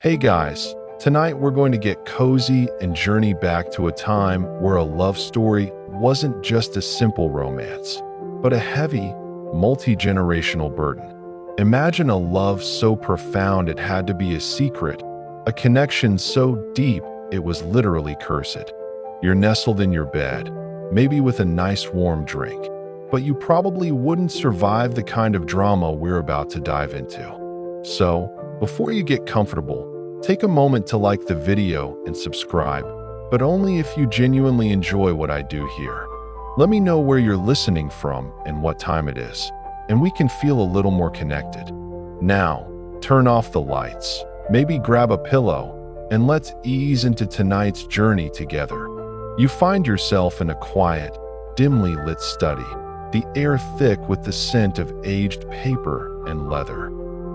Hey guys, tonight we're going to get cozy and journey back to a time where a love story wasn't just a simple romance, but a heavy, multi-generational burden. Imagine a love so profound it had to be a secret, a connection so deep it was literally cursed. You're nestled in your bed, maybe with a nice warm drink, but you probably wouldn't survive the kind of drama we're about to dive into. So, before you get comfortable, take a moment to like the video and subscribe, but only if you genuinely enjoy what I do here. Let me know where you're listening from and what time it is, and we can feel a little more connected. Now, turn off the lights, maybe grab a pillow, and let's ease into tonight's journey together. You find yourself in a quiet, dimly lit study, the air thick with the scent of aged paper and leather.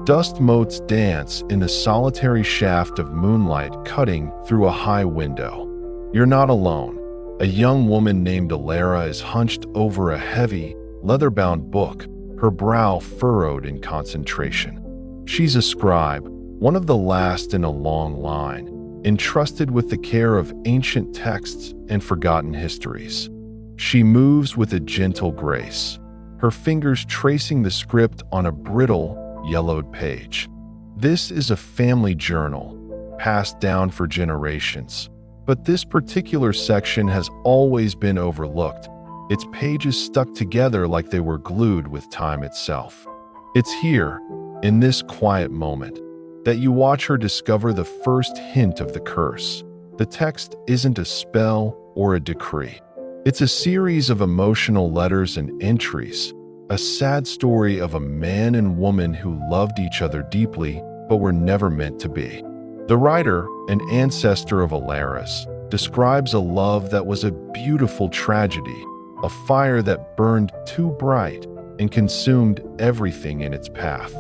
Dust motes dance in the solitary shaft of moonlight cutting through a high window. You're not alone. A young woman named Elara is hunched over a heavy, leather-bound book, her brow furrowed in concentration. She's a scribe, one of the last in a long line, entrusted with the care of ancient texts and forgotten histories. She moves with a gentle grace, her fingers tracing the script on a brittle, yellowed page. This is a family journal, passed down for generations, but this particular section has always been overlooked, its pages stuck together like they were glued with time itself. It's here, in this quiet moment, that you watch her discover the first hint of the curse. The text isn't a spell or a decree. It's a series of emotional letters and entries, a sad story of a man and woman who loved each other deeply but were never meant to be. The writer, an ancestor of Elara's, describes a love that was a beautiful tragedy, a fire that burned too bright and consumed everything in its path.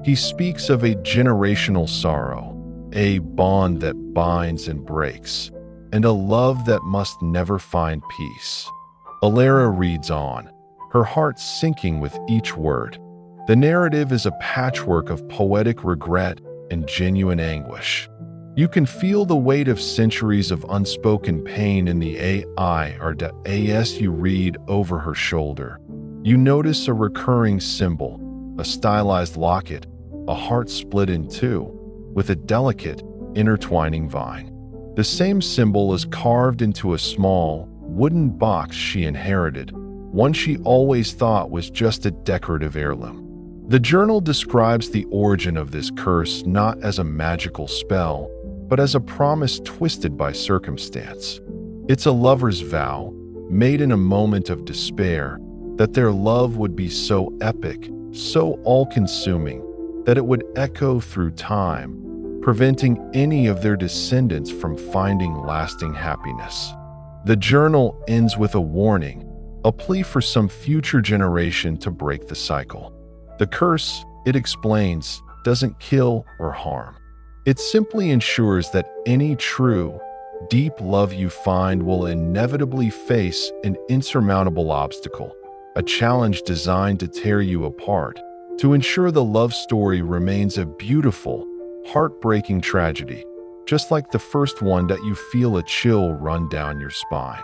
He speaks of a generational sorrow, a bond that binds and breaks, and a love that must never find peace. Elara reads on, her heart sinking with each word. The narrative is a patchwork of poetic regret and genuine anguish. You can feel the weight of centuries of unspoken pain in the as you read over her shoulder. You notice a recurring symbol, a stylized locket, a heart split in two, with a delicate, intertwining vine. The same symbol is carved into a small, wooden box she inherited, one she always thought was just a decorative heirloom. The journal describes the origin of this curse not as a magical spell, but as a promise twisted by circumstance. It's a lover's vow, made in a moment of despair, that their love would be so epic, so all-consuming, that it would echo through time, preventing any of their descendants from finding lasting happiness. The journal ends with a warning, a plea for some future generation to break the cycle. The curse, it explains, doesn't kill or harm. It simply ensures that any true, deep love you find will inevitably face an insurmountable obstacle, a challenge designed to tear you apart, to ensure the love story remains a beautiful, heartbreaking tragedy, just like the first one that you feel a chill run down your spine.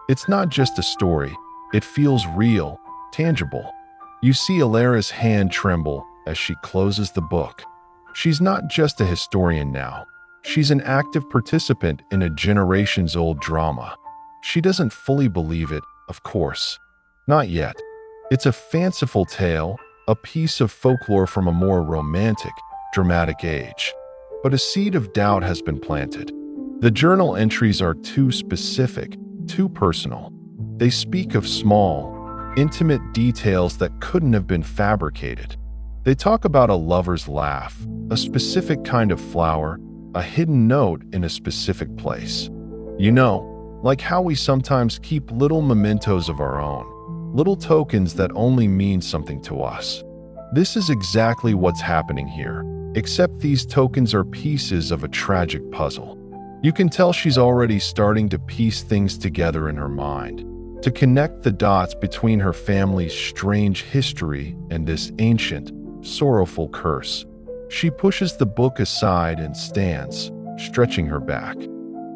It's not just a story. It feels real, tangible. You see Elara's hand tremble as she closes the book. She's not just a historian now. She's an active participant in a generations-old drama. She doesn't fully believe it, of course. Not yet. It's a fanciful tale, a piece of folklore from a more romantic, dramatic age. But a seed of doubt has been planted. The journal entries are too specific, too personal. They speak of small, intimate details that couldn't have been fabricated. They talk about a lover's laugh, a specific kind of flower, a hidden note in a specific place. You know, like how we sometimes keep little mementos of our own, little tokens that only mean something to us. This is exactly what's happening here, except these tokens are pieces of a tragic puzzle. You can tell she's already starting to piece things together in her mind, to connect the dots between her family's strange history and this ancient, sorrowful curse. She pushes the book aside and stands, stretching her back.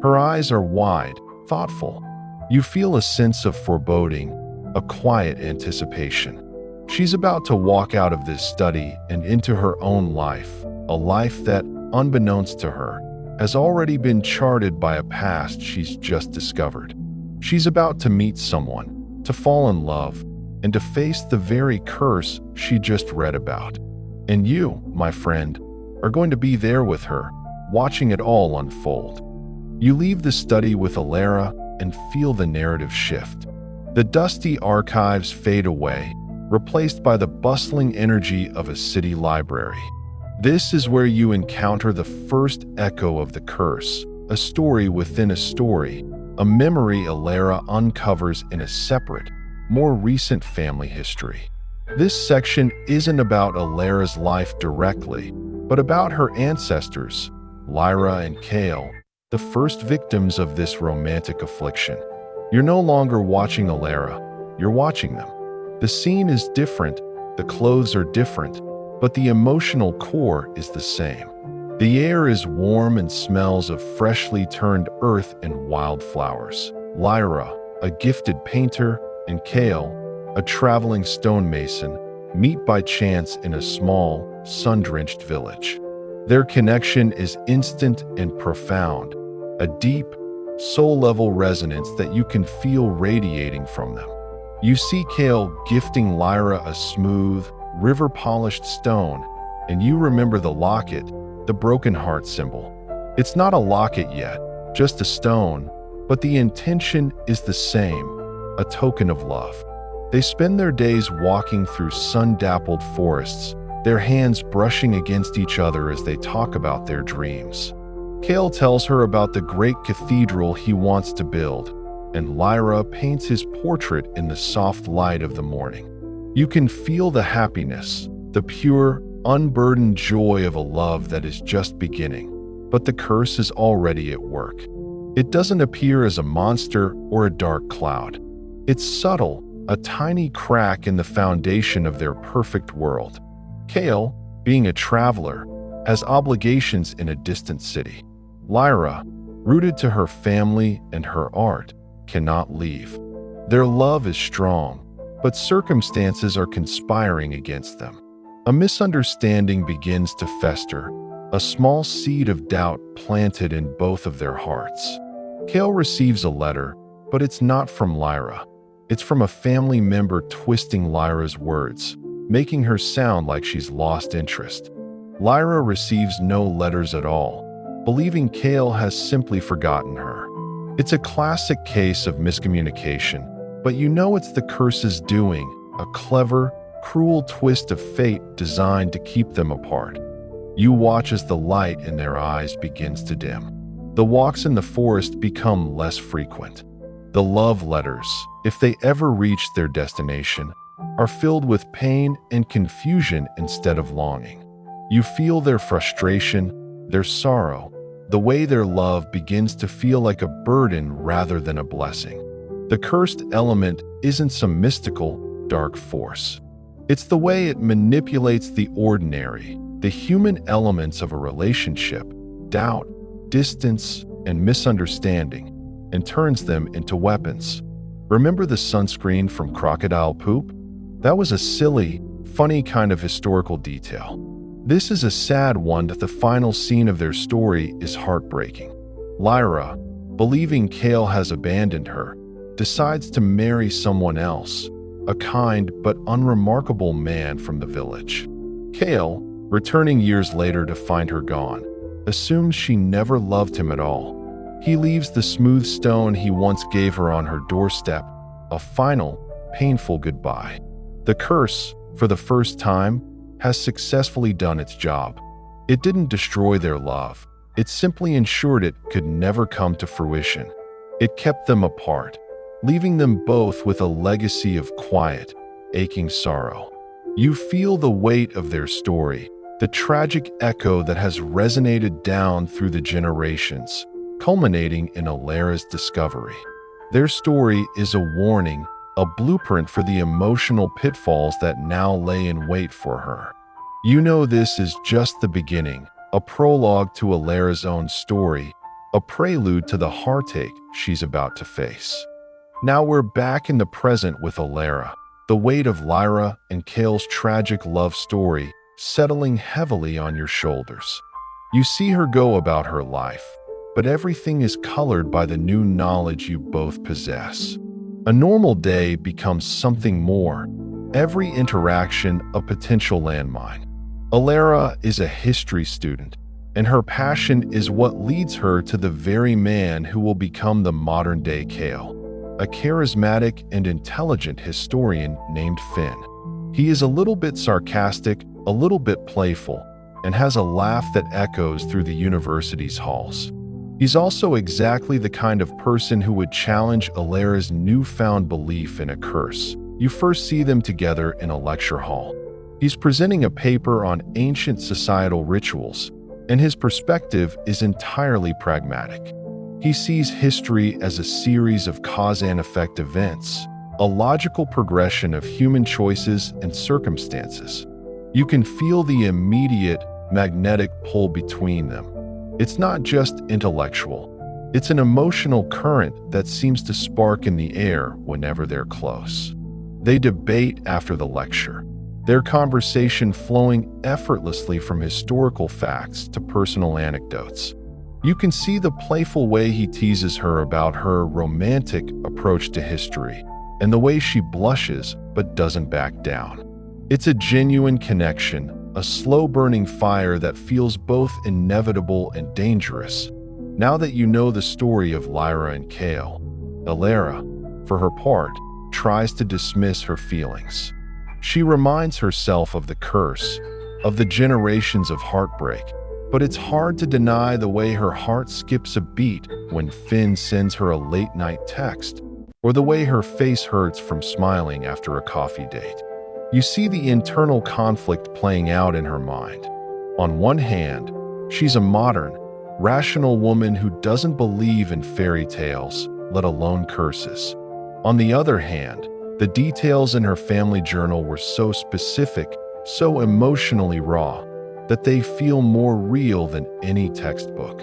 Her eyes are wide, thoughtful. You feel a sense of foreboding, a quiet anticipation. She's about to walk out of this study and into her own life, a life that, unbeknownst to her, has already been charted by a past she's just discovered. She's about to meet someone, to fall in love, and to face the very curse she just read about. And you, my friend, are going to be there with her, watching it all unfold. You leave the study with Elara and feel the narrative shift. The dusty archives fade away, replaced by the bustling energy of a city library. This is where you encounter the first echo of the curse, a story within a story, a memory Elara uncovers in a separate, more recent family history. This section isn't about Elara's life directly, but about her ancestors, Lyra and Kale, the first victims of this romantic affliction. You're no longer watching Elara, you're watching them. The scene is different, the clothes are different, but the emotional core is the same. The air is warm and smells of freshly turned earth and wildflowers. Lyra, a gifted painter, and Kale, a traveling stonemason, meet by chance in a small, sun-drenched village. Their connection is instant and profound, a deep, soul-level resonance that you can feel radiating from them. You see Kale gifting Lyra a smooth, river-polished stone, and you remember the locket, the broken heart symbol. It's not a locket yet, just a stone, but the intention is the same, a token of love. They spend their days walking through sun-dappled forests, their hands brushing against each other as they talk about their dreams. Kale tells her about the great cathedral he wants to build, and Lyra paints his portrait in the soft light of the morning. You can feel the happiness, the pure, unburdened joy of a love that is just beginning, but the curse is already at work. It doesn't appear as a monster or a dark cloud. It's subtle, a tiny crack in the foundation of their perfect world. Kale, being a traveler, has obligations in a distant city. Lyra, rooted to her family and her art, cannot leave. Their love is strong, but circumstances are conspiring against them. A misunderstanding begins to fester, a small seed of doubt planted in both of their hearts. Kale receives a letter, but it's not from Lyra. It's from a family member twisting Lyra's words, making her sound like she's lost interest. Lyra receives no letters at all, believing Kale has simply forgotten her. It's a classic case of miscommunication, but you know it's the curse's doing, a clever, cruel twist of fate designed to keep them apart. You watch as the light in their eyes begins to dim. The walks in the forest become less frequent. The love letters, if they ever reach their destination, are filled with pain and confusion instead of longing. You feel their frustration, their sorrow, the way their love begins to feel like a burden rather than a blessing. The cursed element isn't some mystical, dark force. It's the way it manipulates the ordinary, the human elements of a relationship, doubt, distance, and misunderstanding, and turns them into weapons. Remember the sunscreen from Crocodile Poop? That was a silly, funny kind of historical detail. This is a sad one that the final scene of their story is heartbreaking. Lyra, believing Kale has abandoned her, decides to marry someone else, a kind but unremarkable man from the village. Kale, returning years later to find her gone, assumes she never loved him at all. He leaves the smooth stone he once gave her on her doorstep, a final, painful goodbye. The curse, for the first time, has successfully done its job. It didn't destroy their love. It simply ensured it could never come to fruition. It kept them apart, leaving them both with a legacy of quiet, aching sorrow. You feel the weight of their story, the tragic echo that has resonated down through the generations, culminating in Elara's discovery. Their story is a warning, a blueprint for the emotional pitfalls that now lay in wait for her. You know this is just the beginning, a prologue to Elara's own story, a prelude to the heartache she's about to face. Now we're back in the present with Elara, the weight of Lyra and Kale's tragic love story settling heavily on your shoulders. You see her go about her life, but everything is colored by the new knowledge you both possess. A normal day becomes something more, every interaction a potential landmine. Elara is a history student, and her passion is what leads her to the very man who will become the modern-day Kale, a charismatic and intelligent historian named Finn. He is a little bit sarcastic, a little bit playful, and has a laugh that echoes through the university's halls. He's also exactly the kind of person who would challenge Elara's newfound belief in a curse. You first see them together in a lecture hall. He's presenting a paper on ancient societal rituals, and his perspective is entirely pragmatic. He sees history as a series of cause and effect events, a logical progression of human choices and circumstances. You can feel the immediate, magnetic pull between them. It's not just intellectual. It's an emotional current that seems to spark in the air whenever they're close. They debate after the lecture, their conversation flowing effortlessly from historical facts to personal anecdotes. You can see the playful way he teases her about her romantic approach to history, and the way she blushes but doesn't back down. It's a genuine connection, a slow-burning fire that feels both inevitable and dangerous. Now that you know the story of Lyra and Kale, Elara, for her part, tries to dismiss her feelings. She reminds herself of the curse, of the generations of heartbreak, but it's hard to deny the way her heart skips a beat when Finn sends her a late-night text, or the way her face hurts from smiling after a coffee date. You see the internal conflict playing out in her mind. On one hand, she's a modern, rational woman who doesn't believe in fairy tales, let alone curses. On the other hand, the details in her family journal were so specific, so emotionally raw, that they feel more real than any textbook.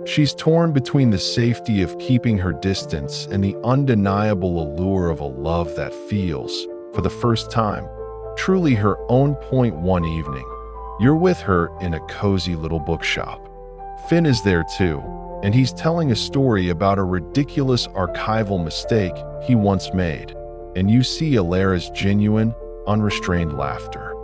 She's torn between the safety of keeping her distance and the undeniable allure of a love that feels, for the first time, truly her own. One evening, you're with her in a cozy little bookshop. Finn is there too, and he's telling a story about a ridiculous archival mistake he once made, and you see Elara's genuine, unrestrained laughter.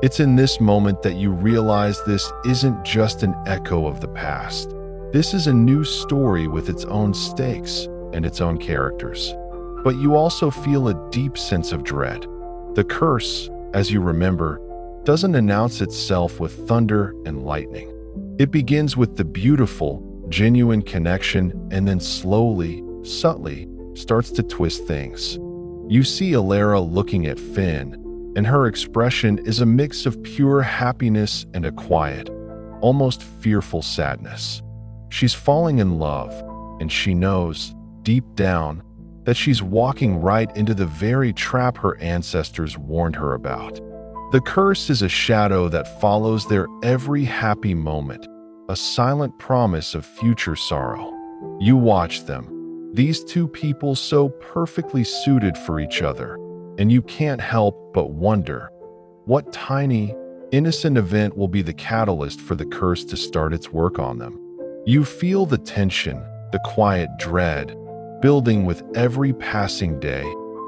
It's in this moment that you realize this isn't just an echo of the past. This is a new story with its own stakes and its own characters. But you also feel a deep sense of dread. The curse, as you remember, doesn't announce itself with thunder and lightning. It begins with the beautiful, genuine connection and then slowly, subtly, starts to twist things. You see Elara looking at Finn, and her expression is a mix of pure happiness and a quiet, almost fearful sadness. She's falling in love, and she knows, deep down, that she's walking right into the very trap her ancestors warned her about. The curse is a shadow that follows their every happy moment, a silent promise of future sorrow. You watch them, these two people so perfectly suited for each other, and you can't help but wonder, what tiny, innocent event will be the catalyst for the curse to start its work on them? You feel the tension, the quiet dread, building with every passing day,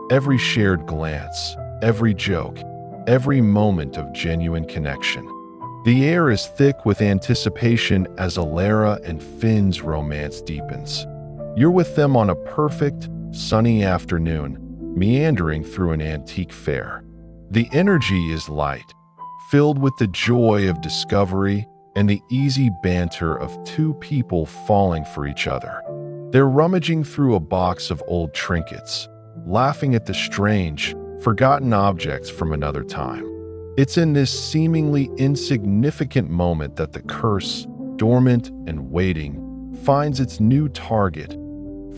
every shared glance, every joke, every moment of genuine connection. The air is thick with anticipation as Elara and Finn's romance deepens. You're with them on a perfect, sunny afternoon, meandering through an antique fair. The energy is light, filled with the joy of discovery and the easy banter of two people falling for each other. They're rummaging through a box of old trinkets, laughing at the strange, forgotten objects from another time. It's in this seemingly insignificant moment that the curse, dormant and waiting, finds its new target.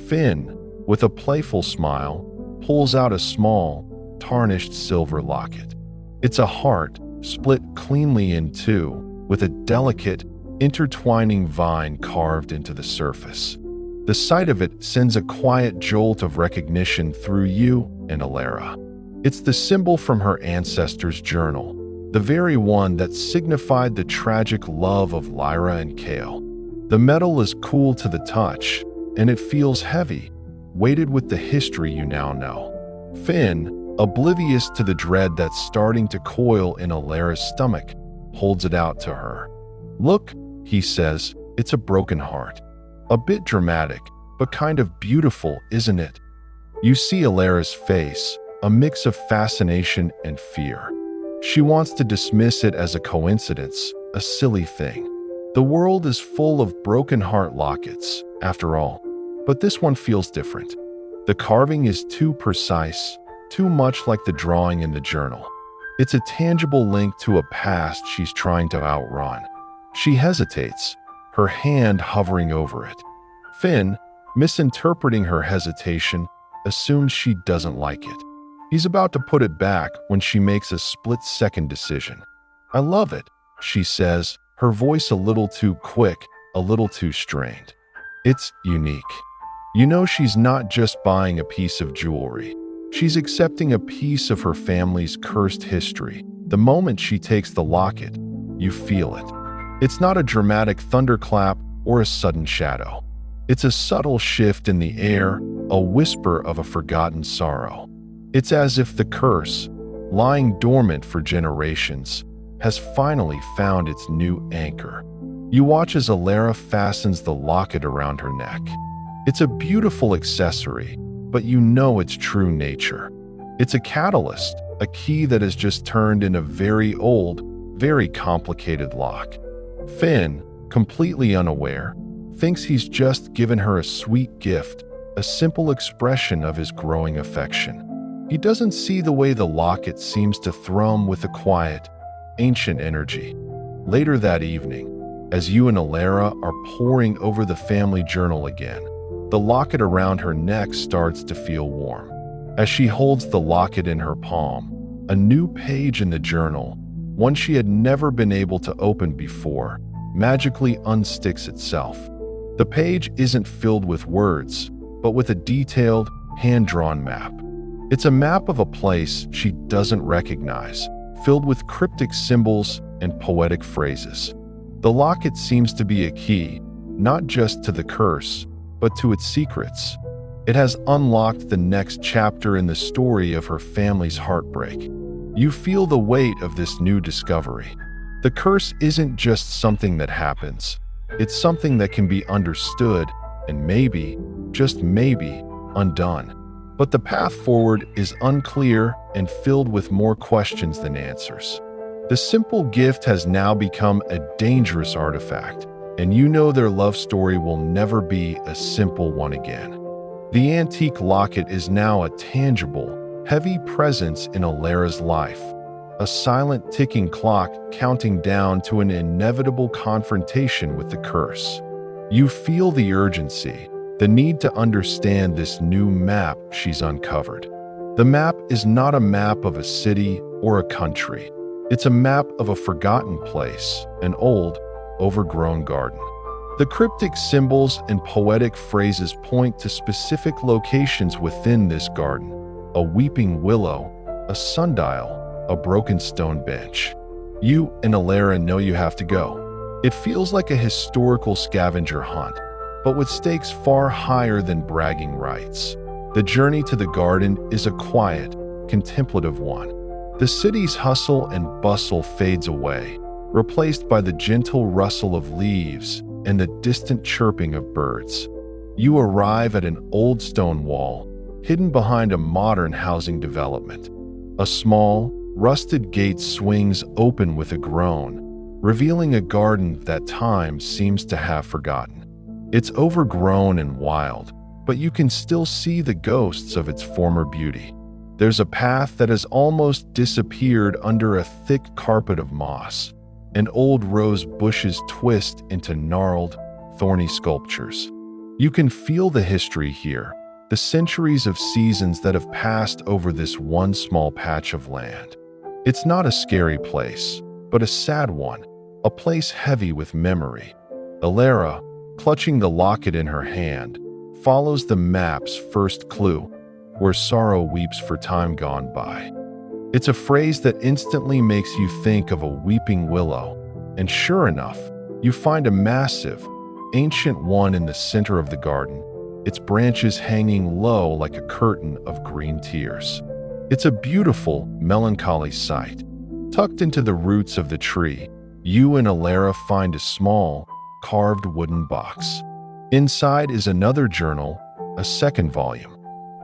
Finn, with a playful smile, pulls out a small, tarnished silver locket. It's a heart, split cleanly in two, with a delicate, intertwining vine carved into the surface. The sight of it sends a quiet jolt of recognition through you and Elara. It's the symbol from her ancestors' journal, the very one that signified the tragic love of Lyra and Kale. The metal is cool to the touch, and it feels heavy, weighted with the history you now know. Finn, oblivious to the dread that's starting to coil in Elara's stomach, holds it out to her. "Look," he says, "it's a broken heart." A bit dramatic, but kind of beautiful, isn't it? You see Elara's face, a mix of fascination and fear. She wants to dismiss it as a coincidence, a silly thing. The world is full of broken heart lockets, after all, but this one feels different. The carving is too precise, too much like the drawing in the journal. It's a tangible link to a past she's trying to outrun. She hesitates, her hand hovering over it. Finn, misinterpreting her hesitation, assumes she doesn't like it. He's about to put it back when she makes a split-second decision. "I love it," she says, her voice a little too quick, a little too strained. "It's unique." You know she's not just buying a piece of jewelry. She's accepting a piece of her family's cursed history. The moment she takes the locket, you feel it. It's not a dramatic thunderclap or a sudden shadow. It's a subtle shift in the air, a whisper of a forgotten sorrow. It's as if the curse, lying dormant for generations, has finally found its new anchor. You watch as Elara fastens the locket around her neck. It's a beautiful accessory, but you know its true nature. It's a catalyst, a key that has just turned in a very old, very complicated lock. Finn, completely unaware, thinks he's just given her a sweet gift, a simple expression of his growing affection. He doesn't see the way the locket seems to thrum with a quiet, ancient energy. Later that evening, as you and Elara are poring over the family journal again, the locket around her neck starts to feel warm. As she holds the locket in her palm, a new page in the journal, one she had never been able to open before, magically unsticks itself. The page isn't filled with words, but with a detailed, hand-drawn map. It's a map of a place she doesn't recognize, filled with cryptic symbols and poetic phrases. The locket seems to be a key, not just to the curse, but to its secrets. It has unlocked the next chapter in the story of her family's heartbreak. You feel the weight of this new discovery. The curse isn't just something that happens. It's something that can be understood and maybe, just maybe, undone. But the path forward is unclear and filled with more questions than answers. The simple gift has now become a dangerous artifact, and you know their love story will never be a simple one again. The antique locket is now a tangible, heavy presence in Elara's life, a silent ticking clock counting down to an inevitable confrontation with the curse. You feel the urgency, the need to understand this new map she's uncovered. The map is not a map of a city or a country. It's a map of a forgotten place, an old, overgrown garden. The cryptic symbols and poetic phrases point to specific locations within this garden: a weeping willow, a sundial, a broken stone bench. You and Elara know you have to go. It feels like a historical scavenger hunt, but with stakes far higher than bragging rights. The journey to the garden is a quiet, contemplative one. The city's hustle and bustle fades away, replaced by the gentle rustle of leaves and the distant chirping of birds. You arrive at an old stone wall, hidden behind a modern housing development. A small, rusted gate swings open with a groan, revealing a garden that time seems to have forgotten. It's overgrown and wild, but you can still see the ghosts of its former beauty. There's a path that has almost disappeared under a thick carpet of moss, and old rose bushes twist into gnarled, thorny sculptures. You can feel the history here, the centuries of seasons that have passed over this one small patch of land. It's not a scary place, but a sad one, a place heavy with memory. Elara, clutching the locket in her hand, follows the map's first clue, where sorrow weeps for time gone by. It's a phrase that instantly makes you think of a weeping willow, and sure enough, you find a massive, ancient one in the center of the garden, its branches hanging low like a curtain of green tears. It's a beautiful, melancholy sight. Tucked into the roots of the tree, you and Elara find a small, carved wooden box. Inside is another journal, a second volume.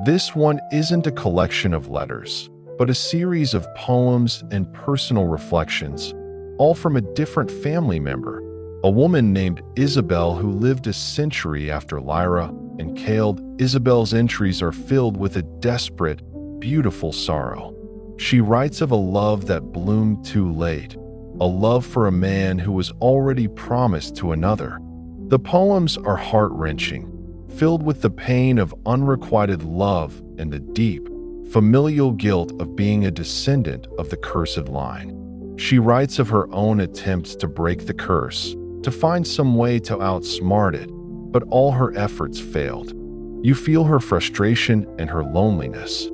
This one isn't a collection of letters, but a series of poems and personal reflections, all from a different family member, a woman named Isabel who lived a century after Lyra and Caled. Isabel's entries are filled with a desperate, beautiful sorrow. She writes of a love that bloomed too late, a love for a man who was already promised to another. The poems are heart-wrenching, filled with the pain of unrequited love and the deep, familial guilt of being a descendant of the cursed line. She writes of her own attempts to break the curse, to find some way to outsmart it, but all her efforts failed. You feel her frustration and her loneliness.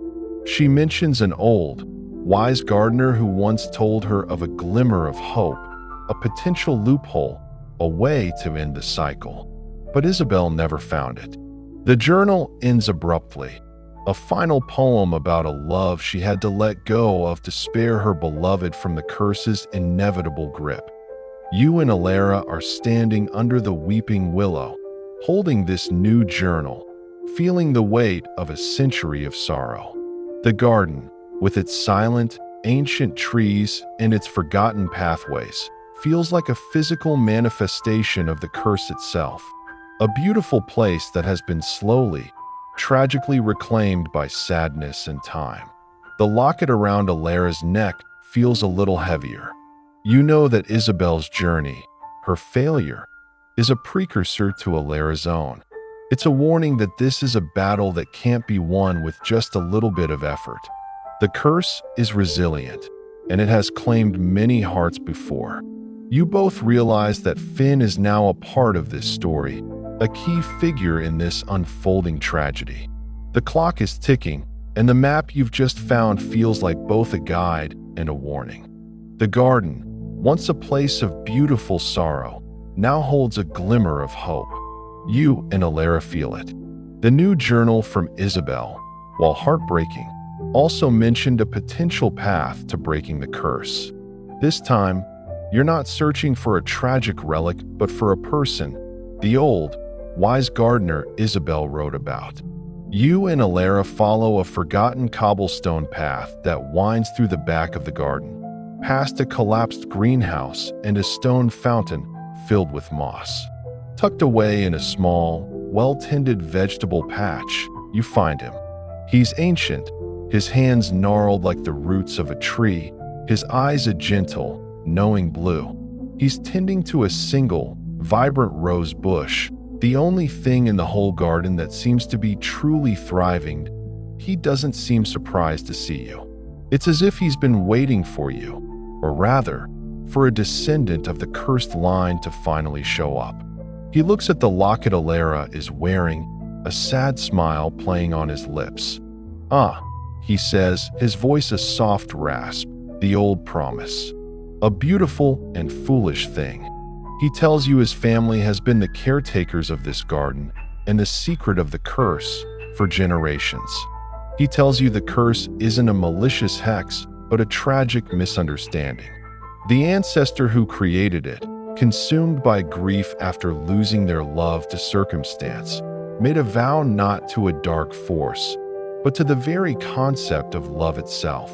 She mentions an old, wise gardener who once told her of a glimmer of hope, a potential loophole, a way to end the cycle. But Isabel never found it. The journal ends abruptly, a final poem about a love she had to let go of to spare her beloved from the curse's inevitable grip. You and Elara are standing under the weeping willow, holding this new journal, feeling the weight of a century of sorrow. The garden, with its silent, ancient trees and its forgotten pathways, feels like a physical manifestation of the curse itself. A beautiful place that has been slowly, tragically reclaimed by sadness and time. The locket around Elara's neck feels a little heavier. You know that Isabel's journey, her failure, is a precursor to Elara's own. It's a warning that this is a battle that can't be won with just a little bit of effort. The curse is resilient, and it has claimed many hearts before. You both realize that Finn is now a part of this story, a key figure in this unfolding tragedy. The clock is ticking, and the map you've just found feels like both a guide and a warning. The garden, once a place of beautiful sorrow, now holds a glimmer of hope. You and Elara feel it. The new journal from Isabel, while heartbreaking, also mentioned a potential path to breaking the curse. This time, you're not searching for a tragic relic, but for a person, the old, wise gardener Isabel wrote about. You and Elara follow a forgotten cobblestone path that winds through the back of the garden, past a collapsed greenhouse and a stone fountain filled with moss. Tucked away in a small, well-tended vegetable patch, you find him. He's ancient, his hands gnarled like the roots of a tree, his eyes a gentle, knowing blue. He's tending to a single, vibrant rose bush, the only thing in the whole garden that seems to be truly thriving. He doesn't seem surprised to see you. It's as if he's been waiting for you, or rather, for a descendant of the cursed line to finally show up. He looks at the locket Elara is wearing, a sad smile playing on his lips. "Ah," he says, his voice a soft rasp, "the old promise. A beautiful and foolish thing." He tells you his family has been the caretakers of this garden and the secret of the curse for generations. He tells you the curse isn't a malicious hex, but a tragic misunderstanding. The ancestor who created it, consumed by grief after losing their love to circumstance, made a vow not to a dark force, but to the very concept of love itself.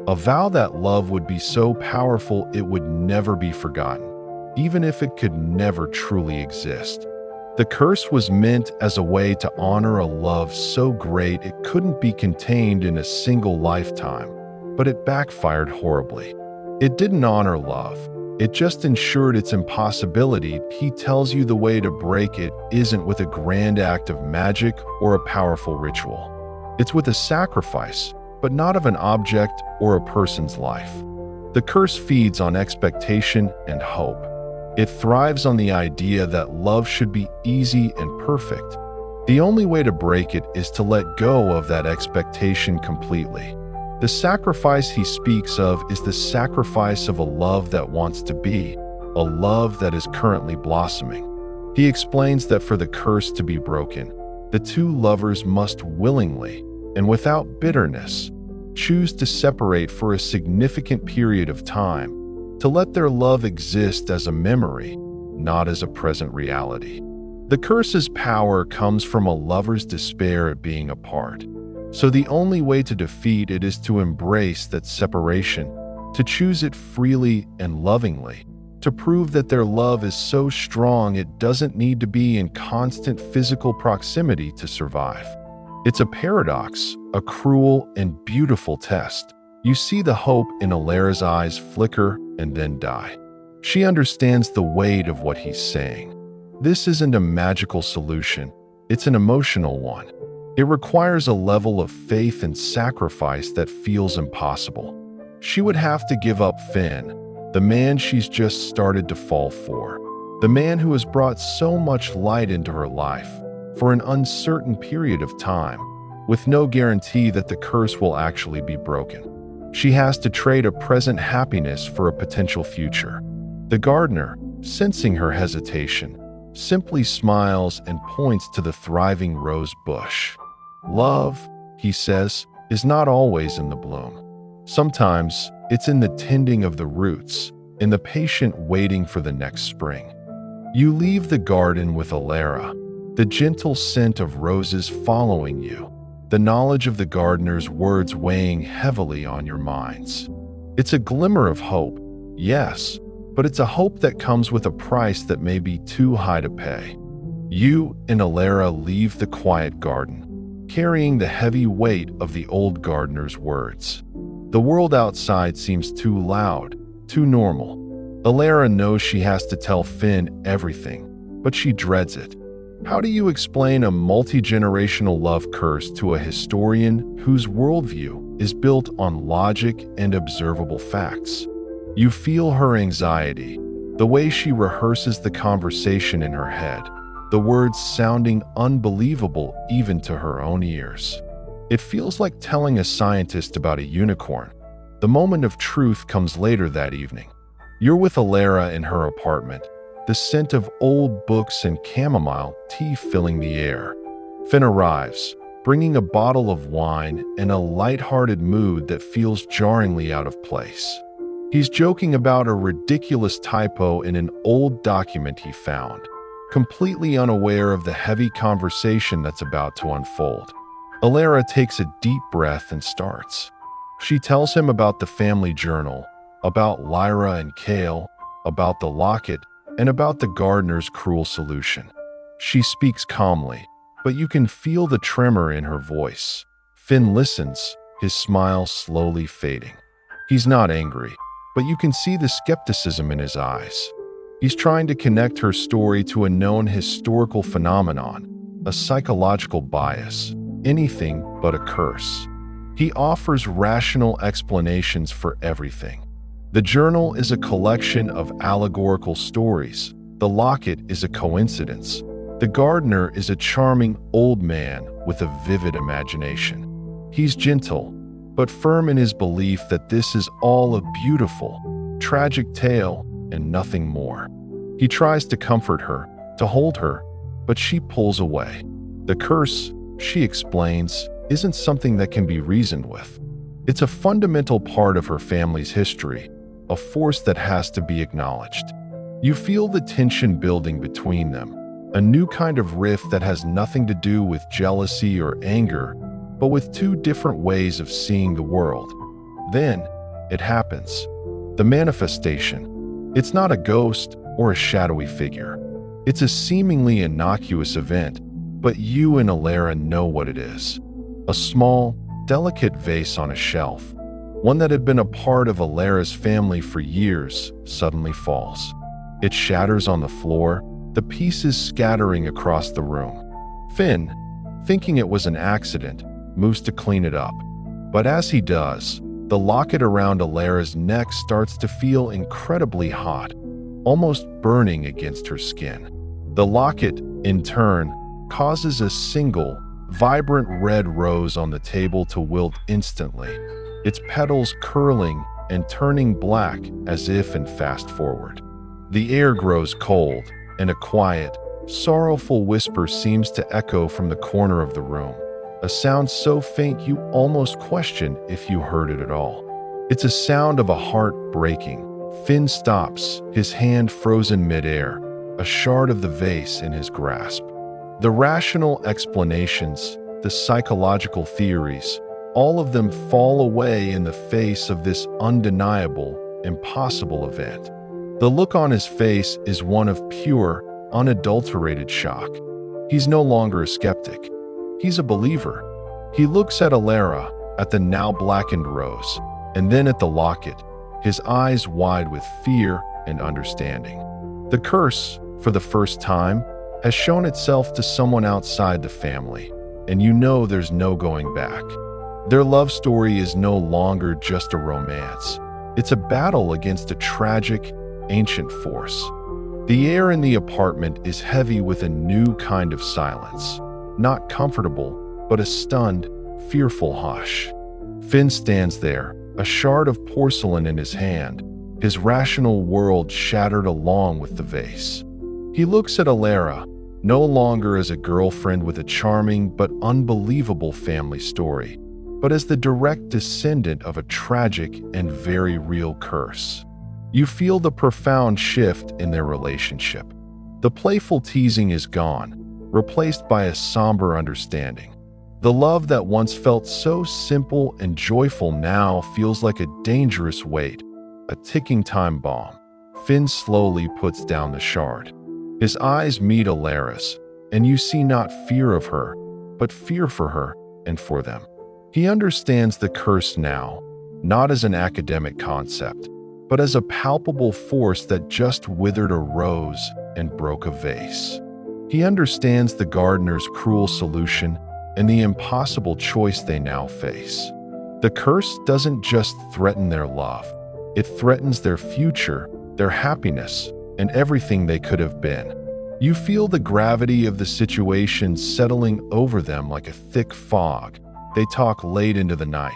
A vow that love would be so powerful it would never be forgotten, even if it could never truly exist. The curse was meant as a way to honor a love so great it couldn't be contained in a single lifetime, but it backfired horribly. It didn't honor love. It just ensured its impossibility. He tells you the way to break it isn't with a grand act of magic or a powerful ritual. It's with a sacrifice, but not of an object or a person's life. The curse feeds on expectation and hope. It thrives on the idea that love should be easy and perfect. The only way to break it is to let go of that expectation completely. The sacrifice he speaks of is the sacrifice of a love that wants to be, a love that is currently blossoming. He explains that for the curse to be broken, the two lovers must willingly, and without bitterness, choose to separate for a significant period of time, to let their love exist as a memory, not as a present reality. The curse's power comes from a lover's despair at being apart. So the only way to defeat it is to embrace that separation, to choose it freely and lovingly, to prove that their love is so strong it doesn't need to be in constant physical proximity to survive. It's a paradox, a cruel and beautiful test. You see the hope in Elara's eyes flicker and then die. She understands the weight of what he's saying. This isn't a magical solution, it's an emotional one. It requires a level of faith and sacrifice that feels impossible. She would have to give up Finn, the man she's just started to fall for, the man who has brought so much light into her life, for an uncertain period of time, with no guarantee that the curse will actually be broken. She has to trade a present happiness for a potential future. The gardener, sensing her hesitation, simply smiles and points to the thriving rose bush. Love, he says, is not always in the bloom. Sometimes it's in the tending of the roots, in the patient waiting for the next spring. You leave the garden with Elara, the gentle scent of roses following you, the knowledge of the gardener's words weighing heavily on your minds. It's a glimmer of hope, yes, but it's a hope that comes with a price that may be too high to pay. You and Elara leave the quiet garden, carrying the heavy weight of the old gardener's words. The world outside seems too loud, too normal. Elara knows she has to tell Finn everything, but she dreads it. How do you explain a multi-generational love curse to a historian whose worldview is built on logic and observable facts? You feel her anxiety, the way she rehearses the conversation in her head, the words sounding unbelievable even to her own ears. It feels like telling a scientist about a unicorn. The moment of truth comes later that evening. You're with Elara in her apartment, the scent of old books and chamomile tea filling the air. Finn arrives, bringing a bottle of wine and a light-hearted mood that feels jarringly out of place. He's joking about a ridiculous typo in an old document he found, completely unaware of the heavy conversation that's about to unfold. Elara takes a deep breath and starts. She tells him about the family journal, about Lyra and Kale, about the locket, and about the gardener's cruel solution. She speaks calmly, but you can feel the tremor in her voice. Finn listens, his smile slowly fading. He's not angry, but you can see the skepticism in his eyes. He's trying to connect her story to a known historical phenomenon, a psychological bias, anything but a curse. He offers rational explanations for everything. The journal is a collection of allegorical stories. The locket is a coincidence. The gardener is a charming old man with a vivid imagination. He's gentle, but firm in his belief that this is all a beautiful, tragic tale and nothing more. He tries to comfort her, to hold her, but she pulls away. The curse, she explains, isn't something that can be reasoned with. It's a fundamental part of her family's history, a force that has to be acknowledged. You feel the tension building between them, a new kind of rift that has nothing to do with jealousy or anger, but with two different ways of seeing the world. Then, it happens. The manifestation. It's not a ghost or a shadowy figure. It's a seemingly innocuous event, but you and Elara know what it is. A small, delicate vase on a shelf, one that had been a part of Elara's family for years, suddenly falls. It shatters on the floor, the pieces scattering across the room. Finn, thinking it was an accident, moves to clean it up. But as he does, The locket around Elara's neck starts to feel incredibly hot, almost burning against her skin. The locket, in turn, causes a single, vibrant red rose on the table to wilt instantly, its petals curling and turning black as if in fast forward. The air grows cold, and a quiet, sorrowful whisper seems to echo from the corner of the room, a sound so faint you almost question if you heard it at all. It's a sound of a heart breaking. Finn stops, his hand frozen midair, a shard of the vase in his grasp. The rational explanations, the psychological theories, all of them fall away in the face of this undeniable, impossible event. The look on his face is one of pure, unadulterated shock. He's no longer a skeptic. He's a believer. He looks at Elara, at the now blackened rose, and then at the locket, his eyes wide with fear and understanding. The curse, for the first time, has shown itself to someone outside the family, and you know there's no going back. Their love story is no longer just a romance. It's a battle against a tragic, ancient force. The air in the apartment is heavy with a new kind of silence, not comfortable, but a stunned, fearful hush. Finn stands there, a shard of porcelain in his hand, his rational world shattered along with the vase. He looks at Elara, no longer as a girlfriend with a charming but unbelievable family story, but as the direct descendant of a tragic and very real curse. You feel the profound shift in their relationship. The playful teasing is gone, replaced by a somber understanding. The love that once felt so simple and joyful now feels like a dangerous weight, a ticking time bomb. Finn slowly puts down the shard. His eyes meet Elara's, and you see not fear of her, but fear for her and for them. He understands the curse now, not as an academic concept, but as a palpable force that just withered a rose and broke a vase. He understands the gardener's cruel solution and the impossible choice they now face. The curse doesn't just threaten their love, it threatens their future, their happiness, and everything they could have been. You feel the gravity of the situation settling over them like a thick fog. They talk late into the night,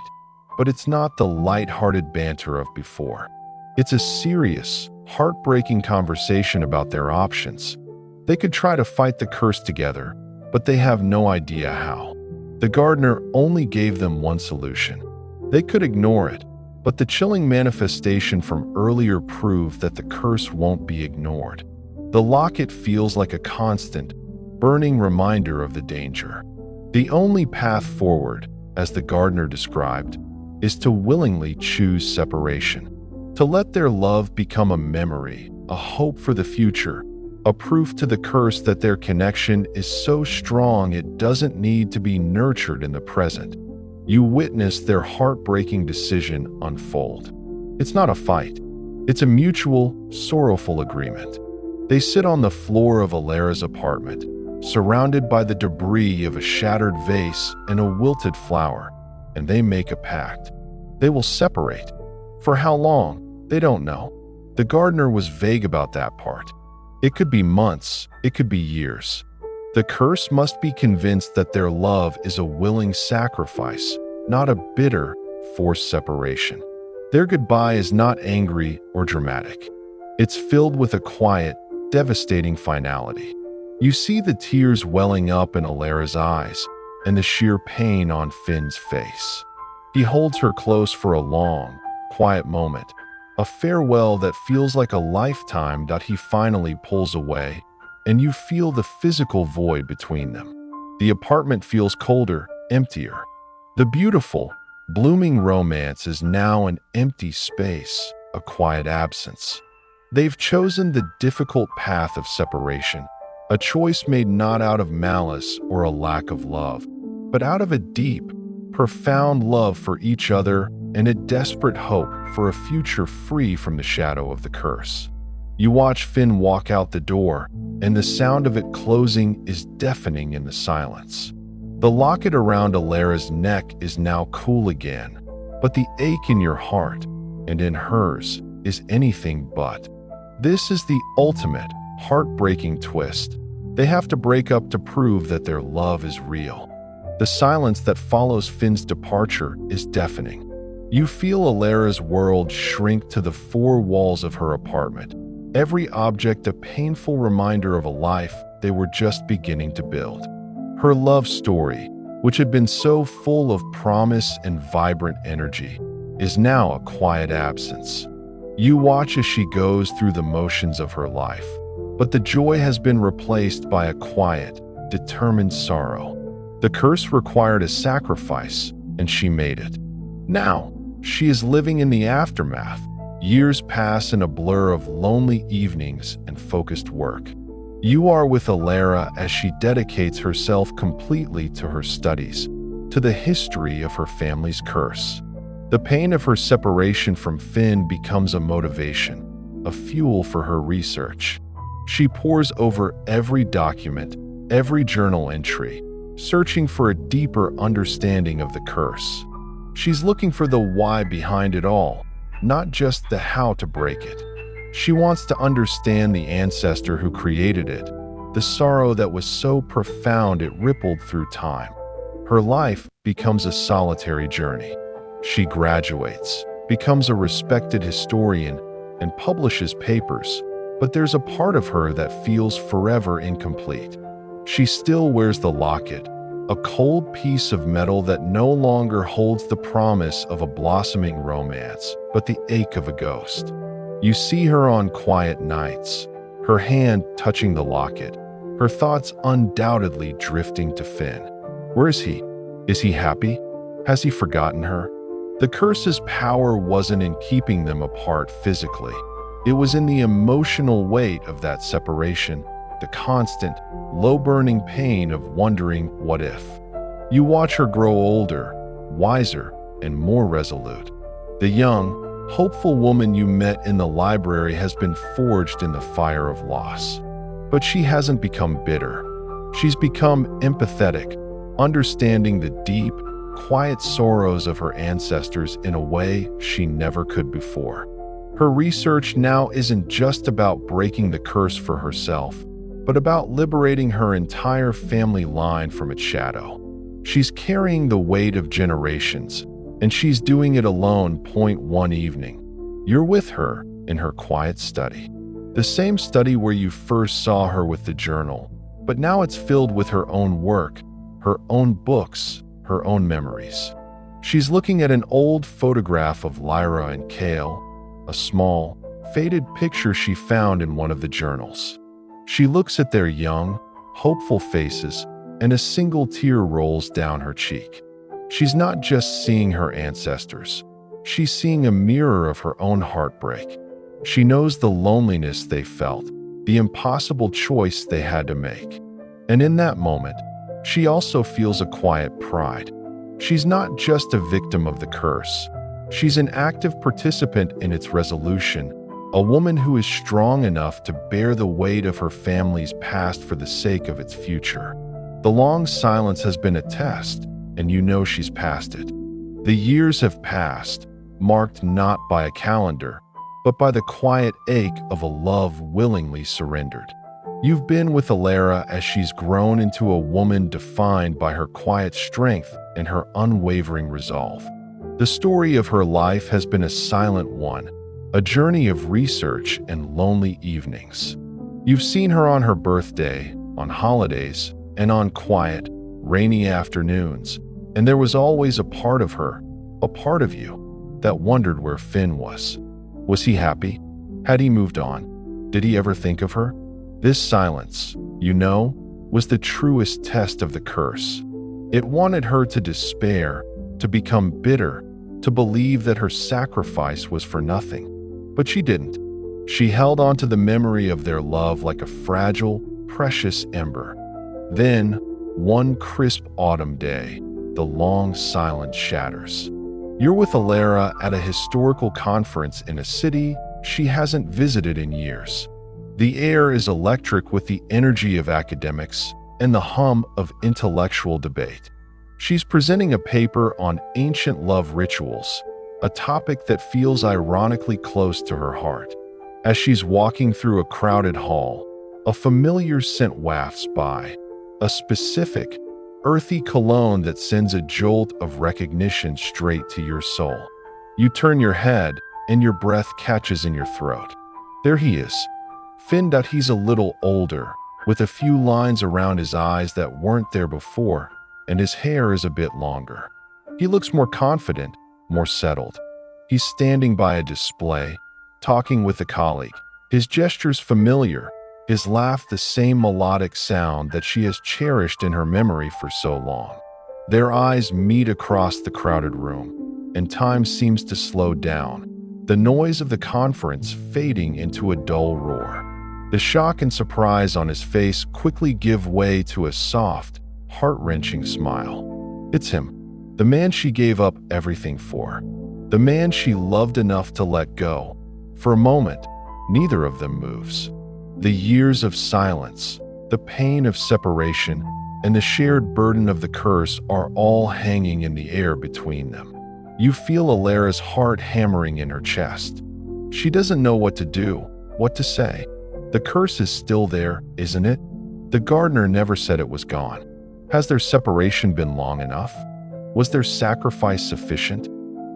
but it's not the light-hearted banter of before. It's a serious, heartbreaking conversation about their options. They could try to fight the curse together, but they have no idea how. The gardener only gave them one solution. They could ignore it, but the chilling manifestation from earlier proved that the curse won't be ignored. The locket feels like a constant, burning reminder of the danger. The only path forward, as the gardener described, is to willingly choose separation, to let their love become a memory, a hope for the future, a proof to the curse that their connection is so strong it doesn't need to be nurtured in the present. You witness their heartbreaking decision unfold. It's not a fight. It's a mutual, sorrowful agreement. They sit on the floor of Elara's apartment, surrounded by the debris of a shattered vase and a wilted flower, and they make a pact. They will separate. For how long? They don't know. The gardener was vague about that part. It could be months, it could be years. The curse must be convinced that their love is a willing sacrifice, not a bitter, forced separation. Their goodbye is not angry or dramatic. It's filled with a quiet, devastating finality. You see the tears welling up in Elara's eyes and the sheer pain on Finn's face. He holds her close for a long, quiet moment, a farewell that feels like a lifetime that he finally pulls away, and you feel the physical void between them. The apartment feels colder, emptier. The beautiful, blooming romance is now an empty space, a quiet absence. They've chosen the difficult path of separation, a choice made not out of malice or a lack of love, but out of a deep, profound love for each other and a desperate hope for a future free from the shadow of the curse. You watch Finn walk out the door, and the sound of it closing is deafening in the silence. The locket around Elara's neck is now cool again, but the ache in your heart and in hers is anything but. This is the ultimate heartbreaking twist. They have to break up to prove that their love is real. The silence that follows Finn's departure is deafening. You feel Elara's world shrink to the four walls of her apartment, every object a painful reminder of a life they were just beginning to build. Her love story, which had been so full of promise and vibrant energy, is now a quiet absence. You watch as she goes through the motions of her life, but the joy has been replaced by a quiet, determined sorrow. The curse required a sacrifice, and she made it. Now, she is living in the aftermath. Years pass in a blur of lonely evenings and focused work. You are with Elara as she dedicates herself completely to her studies, to the history of her family's curse. The pain of her separation from Finn becomes a motivation, a fuel for her research. She pores over every document, every journal entry, searching for a deeper understanding of the curse. She's looking for the why behind it all, not just the how to break it. She wants to understand the ancestor who created it, the sorrow that was so profound it rippled through time. Her life becomes a solitary journey. She graduates, becomes a respected historian, and publishes papers, but there's a part of her that feels forever incomplete. She still wears the locket, a cold piece of metal that no longer holds the promise of a blossoming romance, but the ache of a ghost. You see her on quiet nights, her hand touching the locket, her thoughts undoubtedly drifting to Finn. Where is he? Is he happy? Has he forgotten her? The curse's power wasn't in keeping them apart physically. It was in the emotional weight of that separation, the constant, low-burning pain of wondering what if. You watch her grow older, wiser, and more resolute. The young, hopeful woman you met in the library has been forged in the fire of loss. But she hasn't become bitter. She's become empathetic, understanding the deep, quiet sorrows of her ancestors in a way she never could before. Her research now isn't just about breaking the curse for herself, but about liberating her entire family line from its shadow. She's carrying the weight of generations, and she's doing it alone. One evening, you're with her in her quiet study. The same study where you first saw her with the journal, but now it's filled with her own work, her own books, her own memories. She's looking at an old photograph of Lyra and Kale, a small, faded picture she found in one of the journals. She looks at their young, hopeful faces, and a single tear rolls down her cheek. She's not just seeing her ancestors. She's seeing a mirror of her own heartbreak. She knows the loneliness they felt, the impossible choice they had to make. And in that moment, she also feels a quiet pride. She's not just a victim of the curse. She's an active participant in its resolution, a woman who is strong enough to bear the weight of her family's past for the sake of its future. The long silence has been a test, and you know she's passed it. The years have passed, marked not by a calendar, but by the quiet ache of a love willingly surrendered. You've been with Elara as she's grown into a woman defined by her quiet strength and her unwavering resolve. The story of her life has been a silent one, a journey of research and lonely evenings. You've seen her on her birthday, on holidays, and on quiet, rainy afternoons, and there was always a part of her, a part of you, that wondered where Finn was. Was he happy? Had he moved on? Did he ever think of her? This silence, you know, was the truest test of the curse. It wanted her to despair, to become bitter, to believe that her sacrifice was for nothing. But she didn't. She held on to the memory of their love like a fragile, precious ember. Then, one crisp autumn day, the long silence shatters. You're with Elara at a historical conference in a city she hasn't visited in years. The air is electric with the energy of academics and the hum of intellectual debate. She's presenting a paper on ancient love rituals, a topic that feels ironically close to her heart. As she's walking through a crowded hall, a familiar scent wafts by, a specific, earthy cologne that sends a jolt of recognition straight to your soul. You turn your head, and your breath catches in your throat. There he is. Finn. He's a little older, with a few lines around his eyes that weren't there before, and his hair is a bit longer. He looks more confident, more settled. He's standing by a display, talking with a colleague. His gestures familiar, his laugh the same melodic sound that she has cherished in her memory for so long. Their eyes meet across the crowded room, and time seems to slow down, the noise of the conference fading into a dull roar. The shock and surprise on his face quickly give way to a soft, heart-wrenching smile. It's him, the man she gave up everything for, the man she loved enough to let go. For a moment, neither of them moves. The years of silence, the pain of separation, and the shared burden of the curse are all hanging in the air between them. You feel Elara's heart hammering in her chest. She doesn't know what to do, what to say. The curse is still there, isn't it? The gardener never said it was gone. Has their separation been long enough? Was their sacrifice sufficient?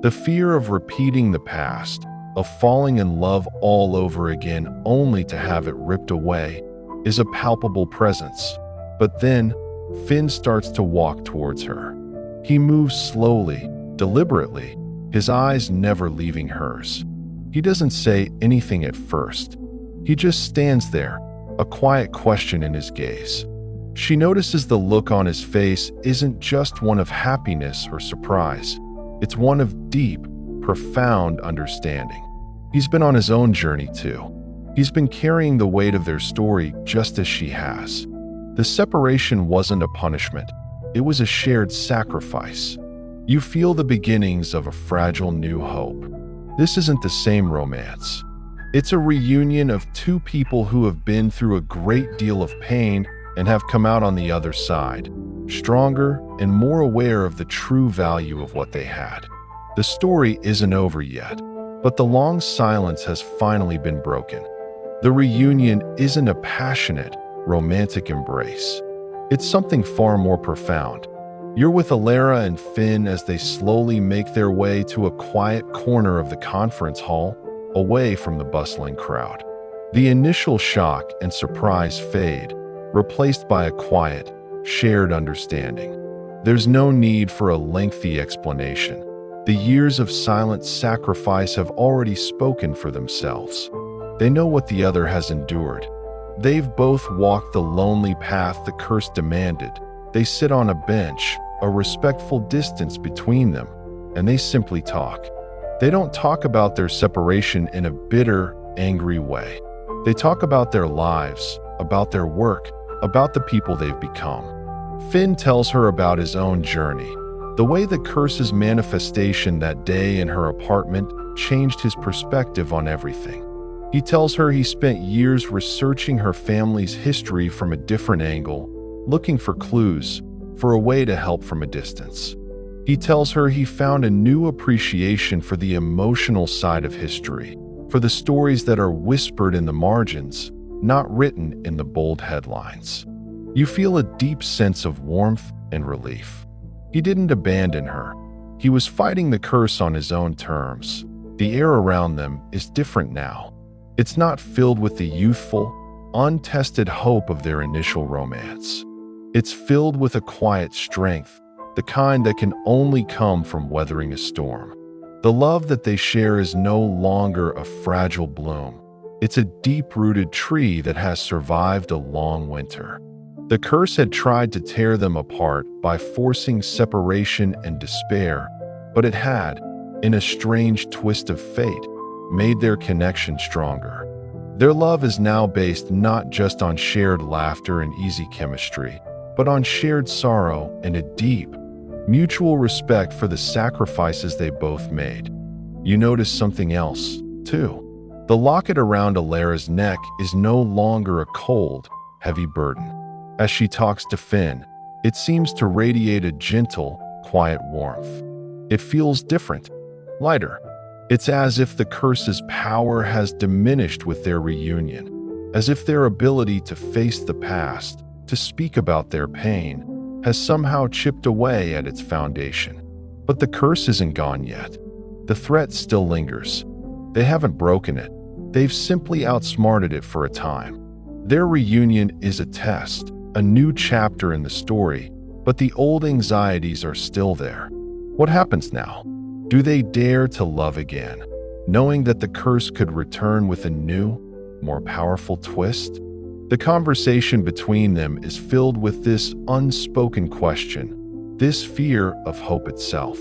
The fear of repeating the past, of falling in love all over again only to have it ripped away, is a palpable presence. But then, Finn starts to walk towards her. He moves slowly, deliberately, his eyes never leaving hers. He doesn't say anything at first. He just stands there, a quiet question in his gaze. She notices the look on his face isn't just one of happiness or surprise. It's one of deep, profound understanding. He's been on his own journey too. He's been carrying the weight of their story just as she has. The separation wasn't a punishment. It was a shared sacrifice. You feel the beginnings of a fragile new hope. This isn't the same romance. It's a reunion of two people who have been through a great deal of pain and have come out on the other side, stronger and more aware of the true value of what they had. The story isn't over yet, but the long silence has finally been broken. The reunion isn't a passionate, romantic embrace. It's something far more profound. You're with Elara and Finn as they slowly make their way to a quiet corner of the conference hall, away from the bustling crowd. The initial shock and surprise fade, replaced by a quiet, shared understanding. There's no need for a lengthy explanation. The years of silent sacrifice have already spoken for themselves. They know what the other has endured. They've both walked the lonely path the curse demanded. They sit on a bench, a respectful distance between them, and they simply talk. They don't talk about their separation in a bitter, angry way. They talk about their lives, about their work, about the people they've become. Finn tells her about his own journey, the way the curse's manifestation that day in her apartment changed his perspective on everything. He tells her he spent years researching her family's history from a different angle, looking for clues, for a way to help from a distance. He tells her he found a new appreciation for the emotional side of history, for the stories that are whispered in the margins, not written in the bold headlines. You feel a deep sense of warmth and relief. He didn't abandon her. He was fighting the curse on his own terms. The air around them is different now. It's not filled with the youthful, untested hope of their initial romance. It's filled with a quiet strength, the kind that can only come from weathering a storm. The love that they share is no longer a fragile bloom. It's a deep-rooted tree that has survived a long winter. The curse had tried to tear them apart by forcing separation and despair, but it had, in a strange twist of fate, made their connection stronger. Their love is now based not just on shared laughter and easy chemistry, but on shared sorrow and a deep, mutual respect for the sacrifices they both made. You notice something else, too. The locket around Elara's neck is no longer a cold, heavy burden. As she talks to Finn, It seems to radiate a gentle, quiet warmth. It feels different, lighter. It's as if the curse's power has diminished with their reunion, as if their ability to face the past, to speak about their pain, has somehow chipped away at its foundation. But the curse isn't gone yet. The threat still lingers. They haven't broken it. They've simply outsmarted it for a time. Their reunion is a test, a new chapter in the story, but the old anxieties are still there. What happens now? Do they dare to love again, knowing that the curse could return with a new, more powerful twist? The conversation between them is filled with this unspoken question, this fear of hope itself.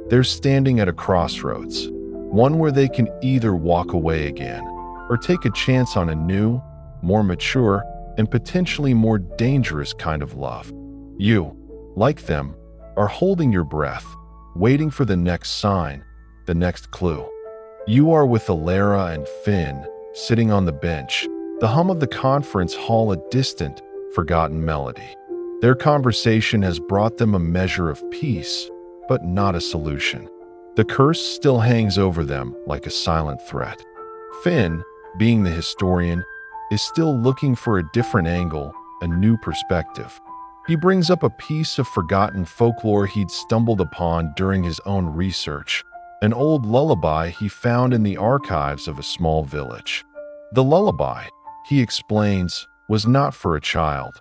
They're standing at a crossroads, one where they can either walk away again or take a chance on a new, more mature, and potentially more dangerous kind of love. You, like them, are holding your breath, waiting for the next sign, the next clue. You are with Elara and Finn, sitting on the bench, the hum of the conference hall a distant, forgotten melody. Their conversation has brought them a measure of peace, but not a solution. The curse still hangs over them like a silent threat. Finn, being the historian, is still looking for a different angle, a new perspective. He brings up a piece of forgotten folklore he'd stumbled upon during his own research, an old lullaby he found in the archives of a small village. The lullaby, he explains, was not for a child,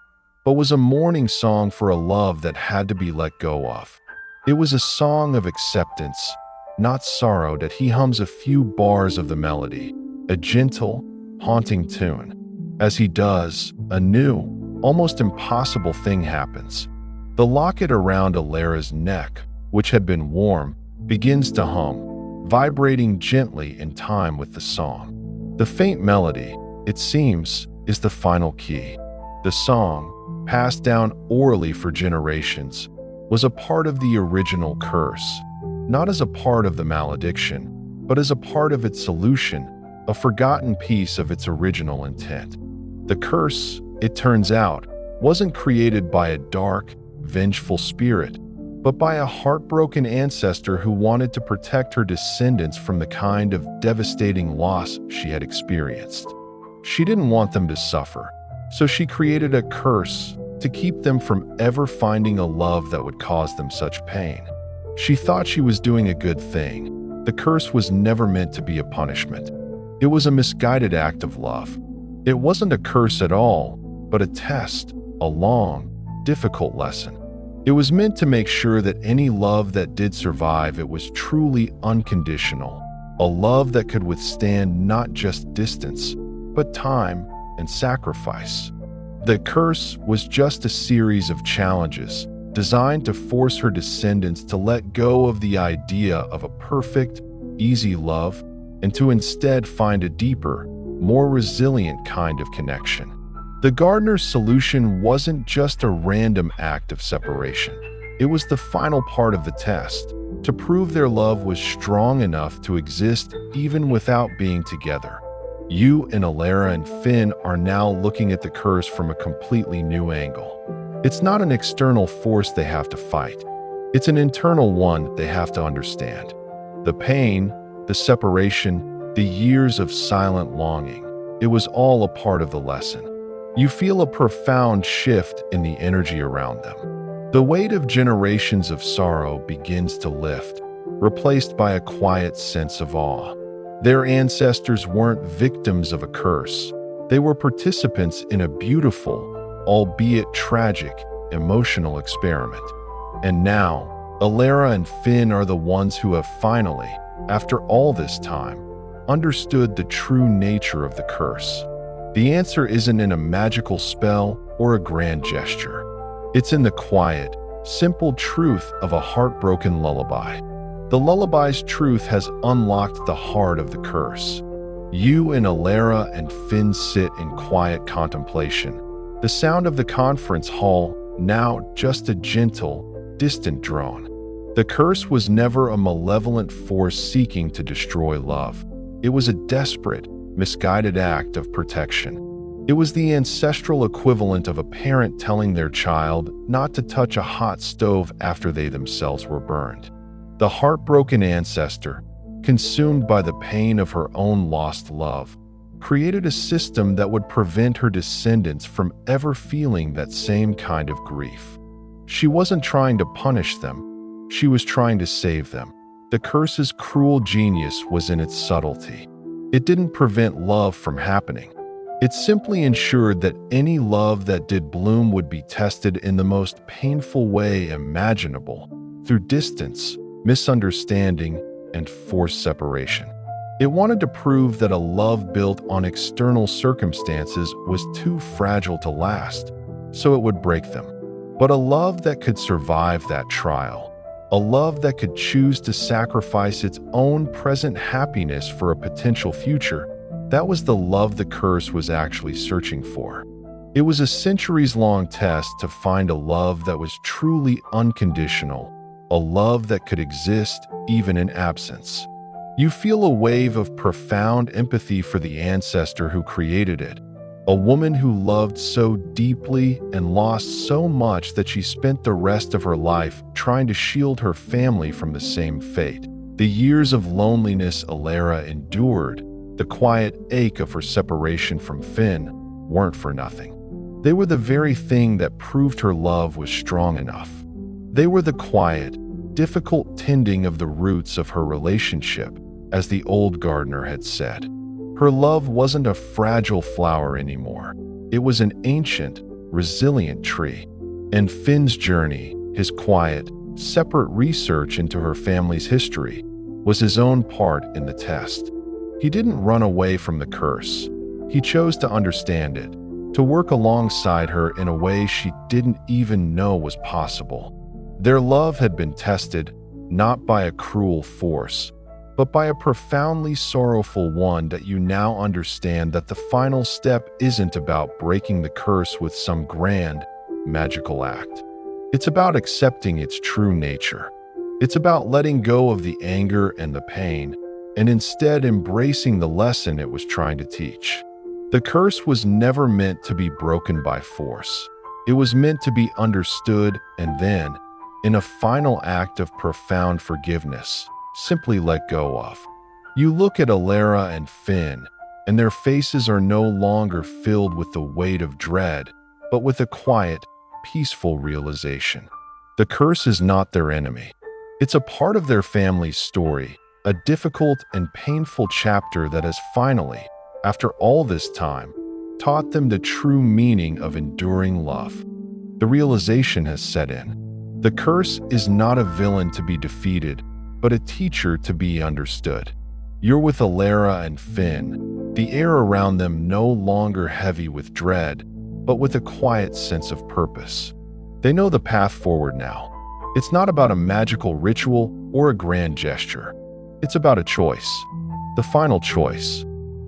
but was a mourning song for a love that had to be let go of. It was a song of acceptance, not sorrow, that he hums a few bars of the melody, a gentle, haunting tune. As he does, a new, almost impossible thing happens. The locket around Elara's neck, which had been warm, begins to hum, vibrating gently in time with the song. The faint melody, it seems, is the final key. The song, passed down orally for generations, was a part of the original curse, not as a part of the malediction, but as a part of its solution, a forgotten piece of its original intent. The curse, it turns out, wasn't created by a dark, vengeful spirit, but by a heartbroken ancestor who wanted to protect her descendants from the kind of devastating loss she had experienced. She didn't want them to suffer, so she created a curse to keep them from ever finding a love that would cause them such pain. She thought she was doing a good thing. The curse was never meant to be a punishment. It was a misguided act of love. It wasn't a curse at all, but a test, a long, difficult lesson. It was meant to make sure that any love that did survive, it was truly unconditional, a love that could withstand not just distance, but time and sacrifice. The curse was just a series of challenges designed to force her descendants to let go of the idea of a perfect, easy love and to instead find a deeper, more resilient kind of connection. The gardener's solution wasn't just a random act of separation. It was the final part of the test, to prove their love was strong enough to exist even without being together. You and Elara and Finn are now looking at the curse from a completely new angle. It's not an external force they have to fight. It's an internal one they have to understand. The pain, the separation, the years of silent longing, it was all a part of the lesson. You feel a profound shift in the energy around them. The weight of generations of sorrow begins to lift, replaced by a quiet sense of awe. Their ancestors weren't victims of a curse. They were participants in a beautiful, albeit tragic, emotional experiment. And now, Elara and Finn are the ones who have finally, after all this time, understood the true nature of the curse. The answer isn't in a magical spell or a grand gesture. It's in the quiet, simple truth of a heartbroken lullaby. The lullaby's truth has unlocked the heart of the curse. You and Elara and Finn sit in quiet contemplation. The sound of the conference hall, now just a gentle, distant drone. The curse was never a malevolent force seeking to destroy love. It was a desperate, misguided act of protection. It was the ancestral equivalent of a parent telling their child not to touch a hot stove after they themselves were burned. The heartbroken ancestor, consumed by the pain of her own lost love, created a system that would prevent her descendants from ever feeling that same kind of grief. She wasn't trying to punish them, she was trying to save them. The curse's cruel genius was in its subtlety. It didn't prevent love from happening. It simply ensured that any love that did bloom would be tested in the most painful way imaginable, through distance, misunderstanding, and forced separation. It wanted to prove that a love built on external circumstances was too fragile to last, so it would break them. But a love that could survive that trial, a love that could choose to sacrifice its own present happiness for a potential future, that was the love the curse was actually searching for. It was a centuries-long test to find a love that was truly unconditional, a love that could exist even in absence. You feel a wave of profound empathy for the ancestor who created it, a woman who loved so deeply and lost so much that she spent the rest of her life trying to shield her family from the same fate. The years of loneliness Elara endured, the quiet ache of her separation from Finn, weren't for nothing. They were the very thing that proved her love was strong enough. They were the quiet, difficult tending of the roots of her relationship, as the old gardener had said. Her love wasn't a fragile flower anymore. It was an ancient, resilient tree. And Finn's journey, his quiet, separate research into her family's history, was his own part in the test. He didn't run away from the curse. He chose to understand it, to work alongside her in a way she didn't even know was possible. Their love had been tested, not by a cruel force, but by a profoundly sorrowful one that you now understand that the final step isn't about breaking the curse with some grand, magical act. It's about accepting its true nature. It's about letting go of the anger and the pain, and instead embracing the lesson it was trying to teach. The curse was never meant to be broken by force. It was meant to be understood and then, in a final act of profound forgiveness, simply let go of. You look at Elara and Finn, and their faces are no longer filled with the weight of dread, but with a quiet, peaceful realization. The curse is not their enemy. It's a part of their family's story, a difficult and painful chapter that has finally, after all this time, taught them the true meaning of enduring love. The realization has set in. The curse is not a villain to be defeated, but a teacher to be understood. You're with Elara and Finn, the air around them no longer heavy with dread, but with a quiet sense of purpose. They know the path forward now. It's not about a magical ritual or a grand gesture. It's about a choice. The final choice.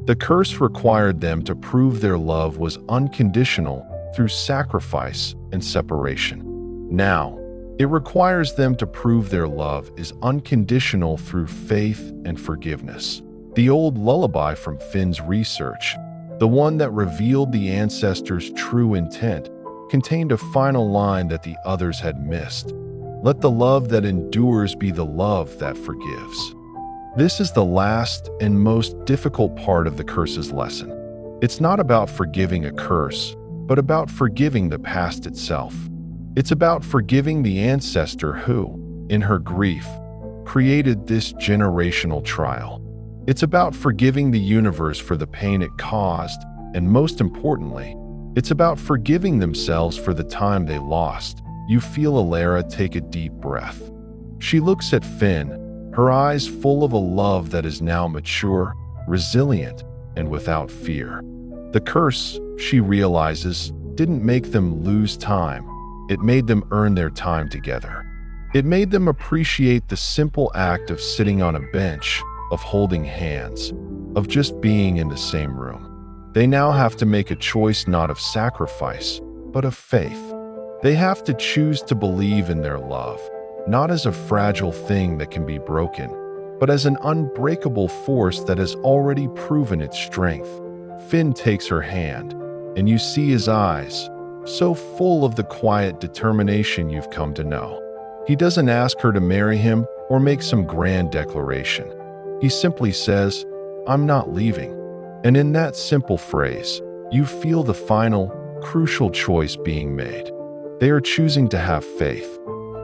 The curse required them to prove their love was unconditional through sacrifice and separation. Now, it requires them to prove their love is unconditional through faith and forgiveness. The old lullaby from Finn's research, the one that revealed the ancestors' true intent, contained a final line that the others had missed. Let the love that endures be the love that forgives. This is the last and most difficult part of the curse's lesson. It's not about forgiving a curse, but about forgiving the past itself. It's about forgiving the ancestor who, in her grief, created this generational trial. It's about forgiving the universe for the pain it caused, and most importantly, it's about forgiving themselves for the time they lost. You feel Elara take a deep breath. She looks at Finn, her eyes full of a love that is now mature, resilient, and without fear. The curse, she realizes, didn't make them lose time. It made them earn their time together. It made them appreciate the simple act of sitting on a bench, of holding hands, of just being in the same room. They now have to make a choice not of sacrifice, but of faith. They have to choose to believe in their love, not as a fragile thing that can be broken, but as an unbreakable force that has already proven its strength. Finn takes her hand, and you see his eyes, so full of the quiet determination you've come to know. He doesn't ask her to marry him or make some grand declaration. He simply says, "I'm not leaving." And in that simple phrase, you feel the final, crucial choice being made. They are choosing to have faith.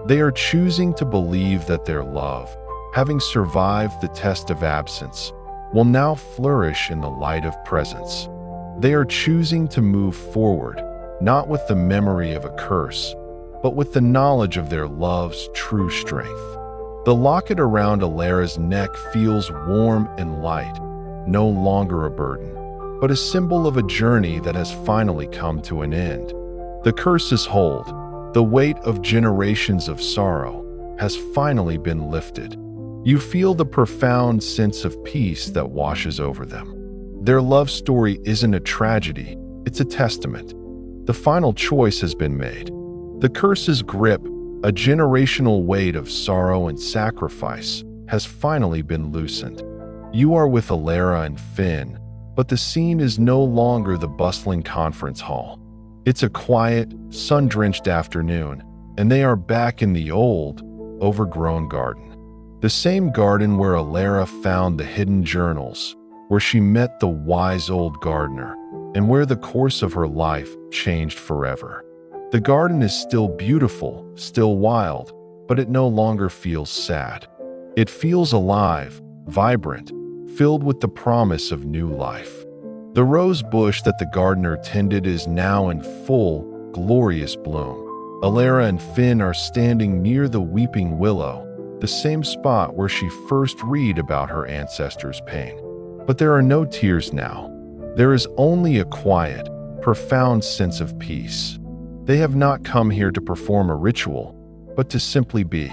They are choosing to believe that their love, having survived the test of absence, will now flourish in the light of presence. They are choosing to move forward, not with the memory of a curse, but with the knowledge of their love's true strength. The locket around Elara's neck feels warm and light, no longer a burden, but a symbol of a journey that has finally come to an end. The curse's hold, the weight of generations of sorrow, has finally been lifted. You feel the profound sense of peace that washes over them. Their love story isn't a tragedy, it's a testament. The final choice has been made. The curse's grip, a generational weight of sorrow and sacrifice, has finally been loosened. You are with Elara and Finn, but the scene is no longer the bustling conference hall. It's a quiet, sun-drenched afternoon, and they are back in the old, overgrown garden. The same garden where Elara found the hidden journals, where she met the wise old gardener, and where the course of her life changed forever. The garden is still beautiful, still wild, but it no longer feels sad. It feels alive, vibrant, filled with the promise of new life. The rose bush that the gardener tended is now in full, glorious bloom. Elara and Finn are standing near the weeping willow, the same spot where she first read about her ancestors' pain. But there are no tears now. There is only a quiet, profound sense of peace. They have not come here to perform a ritual, but to simply be.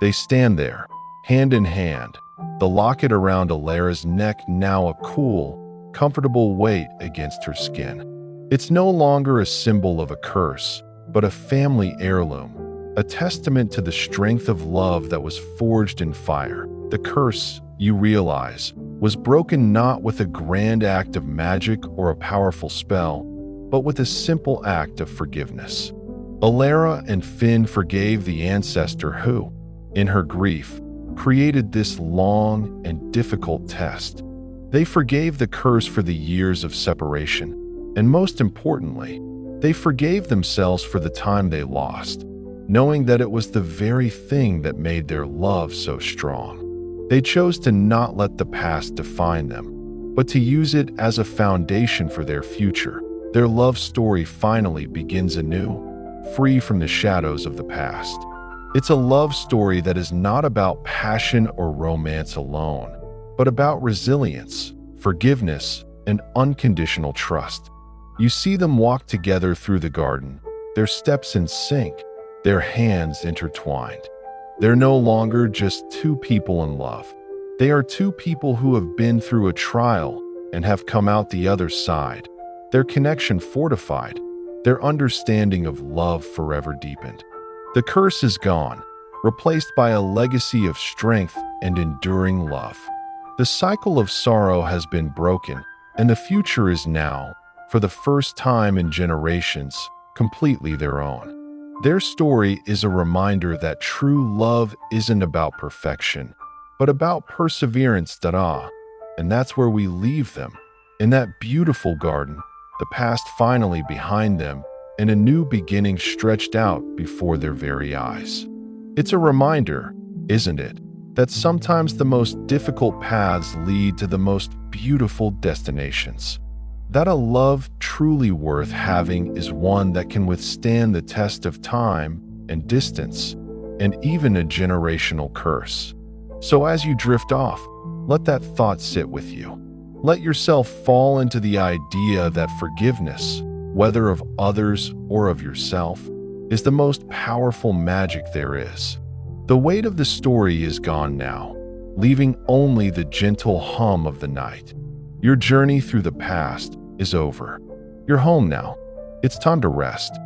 They stand there, hand in hand, the locket around Elara's neck now a cool, comfortable weight against her skin. It's no longer a symbol of a curse, but a family heirloom, a testament to the strength of love that was forged in fire. The curse, you realize, was broken not with a grand act of magic or a powerful spell, but with a simple act of forgiveness. Elara and Finn forgave the ancestor who, in her grief, created this long and difficult test. They forgave the curse for the years of separation, and most importantly, they forgave themselves for the time they lost, knowing that it was the very thing that made their love so strong. They chose to not let the past define them, but to use it as a foundation for their future. Their love story finally begins anew, free from the shadows of the past. It's a love story that is not about passion or romance alone, but about resilience, forgiveness, and unconditional trust. You see them walk together through the garden, their steps in sync, their hands intertwined. They're no longer just two people in love. They are two people who have been through a trial and have come out the other side. Their connection fortified, their understanding of love forever deepened. The curse is gone, replaced by a legacy of strength and enduring love. The cycle of sorrow has been broken, and the future is now, for the first time in generations, completely their own. Their story is a reminder that true love isn't about perfection, but about perseverance. And that's where we leave them, in that beautiful garden, the past finally behind them, and a new beginning stretched out before their very eyes. It's a reminder, isn't it, that sometimes the most difficult paths lead to the most beautiful destinations. That a love truly worth having is one that can withstand the test of time and distance, and even a generational curse. So as you drift off, let that thought sit with you. Let yourself fall into the idea that forgiveness, whether of others or of yourself, is the most powerful magic there is. The weight of the story is gone now, leaving only the gentle hum of the night. Your journey through the past is over. You're home now. It's time to rest.